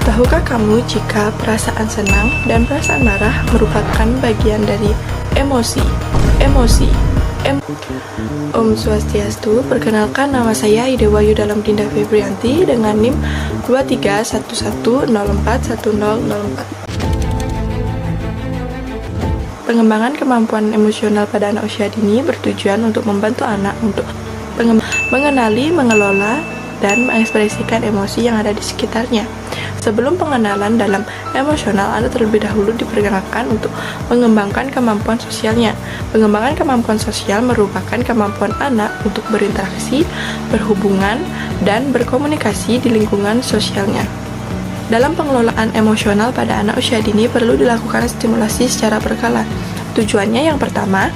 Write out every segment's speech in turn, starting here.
Tahukah kamu jika perasaan senang dan perasaan marah merupakan bagian dari emosi? Om Swastiastu, perkenalkan nama saya Ide Wayu Dalam Dinda Febrianti dengan NIM 2311041004. Pengembangan kemampuan emosional pada anak usia dini bertujuan untuk membantu anak untuk mengenali, mengelola, dan mengekspresikan emosi yang ada di sekitarnya. Sebelum pengenalan dalam emosional, anak terlebih dahulu diperkenalkan untuk mengembangkan kemampuan sosialnya. Pengembangan kemampuan sosial merupakan kemampuan anak untuk berinteraksi, berhubungan, dan berkomunikasi di lingkungan sosialnya. Dalam pengelolaan emosional pada anak usia dini perlu dilakukan stimulasi secara berkala. Tujuannya yang pertama,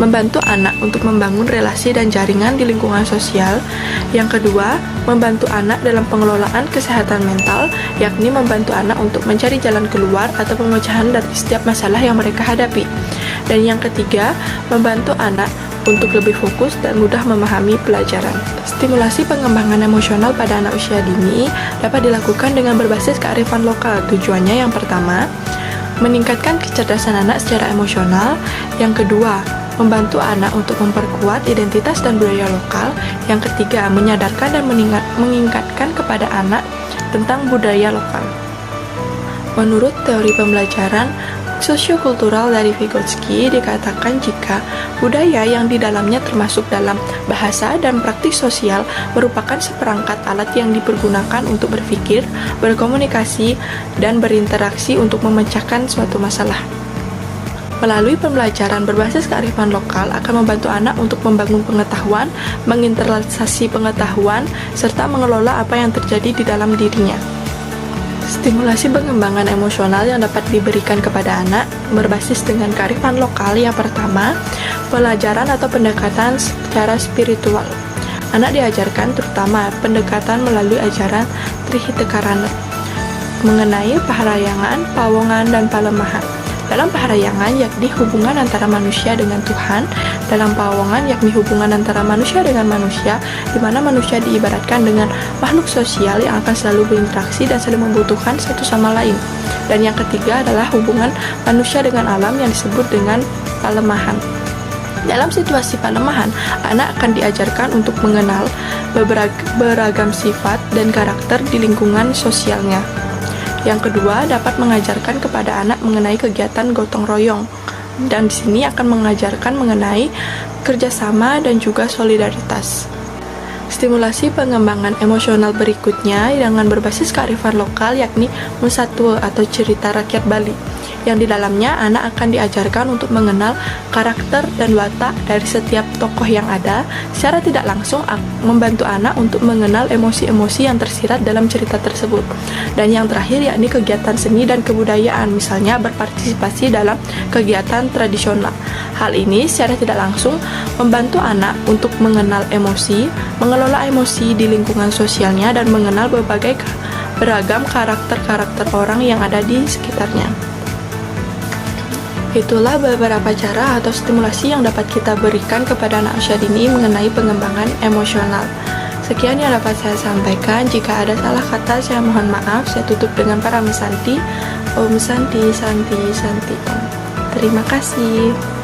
membantu anak untuk membangun relasi dan jaringan di lingkungan sosial. Yang kedua, membantu anak dalam pengelolaan kesehatan mental, yakni membantu anak untuk mencari jalan keluar atau pemecahan dari setiap masalah yang mereka hadapi. Dan yang ketiga, membantu anak untuk lebih fokus dan mudah memahami pelajaran. Stimulasi pengembangan emosional pada anak usia dini dapat dilakukan dengan berbasis kearifan lokal. Tujuannya yang pertama, meningkatkan kecerdasan anak secara emosional. Yang kedua, membantu anak untuk memperkuat identitas dan budaya lokal. Yang ketiga, menyadarkan dan mengingatkan kepada anak tentang budaya lokal. Menurut teori pembelajaran sosiokultural dari Vygotsky, dikatakan jika budaya yang di dalamnya termasuk dalam bahasa dan praktik sosial merupakan seperangkat alat yang dipergunakan untuk berpikir, berkomunikasi, dan berinteraksi untuk memecahkan suatu masalah. Melalui pembelajaran berbasis kearifan lokal akan membantu anak untuk membangun pengetahuan, menginternalisasi pengetahuan, serta mengelola apa yang terjadi di dalam dirinya. Stimulasi pengembangan emosional yang dapat diberikan kepada anak berbasis dengan kearifan lokal. Yang pertama, pelajaran atau pendekatan secara spiritual. Anak diajarkan terutama pendekatan melalui ajaran Trihitekarana mengenai paharayangan, pawongan, dan palemahan. Dalam paharayangan yakni hubungan antara manusia dengan Tuhan, dalam pawongan yakni hubungan antara manusia dengan manusia, di mana manusia diibaratkan dengan makhluk sosial yang akan selalu berinteraksi dan saling membutuhkan satu sama lain. Dan yang ketiga adalah hubungan manusia dengan alam yang disebut dengan palemahan. Dalam situasi palemahan, anak akan diajarkan untuk mengenal beragam sifat dan karakter di lingkungan sosialnya. Yang kedua, dapat mengajarkan kepada anak mengenai kegiatan gotong royong. Dan di sini akan mengajarkan mengenai kerjasama dan juga solidaritas. Stimulasi pengembangan emosional berikutnya dengan berbasis kearifan lokal yakni Musatwa atau cerita rakyat Bali, yang di dalamnya anak akan diajarkan untuk mengenal karakter dan watak dari setiap tokoh yang ada. Secara tidak langsung membantu anak untuk mengenal emosi-emosi yang tersirat dalam cerita tersebut. Dan yang terakhir yakni kegiatan seni dan kebudayaan, misalnya berpartisipasi dalam kegiatan tradisional. Hal ini secara tidak langsung membantu anak untuk mengenal emosi, mengelola emosi di lingkungan sosialnya, dan mengenal beragam karakter-karakter orang yang ada di sekitarnya. Itulah beberapa cara atau stimulasi yang dapat kita berikan kepada anak usia dini mengenai pengembangan emosional. Sekian yang dapat saya sampaikan. Jika ada salah kata, saya mohon maaf. Saya tutup dengan Paramasanti. Om Santi, Santi, Santi Om. Terima kasih.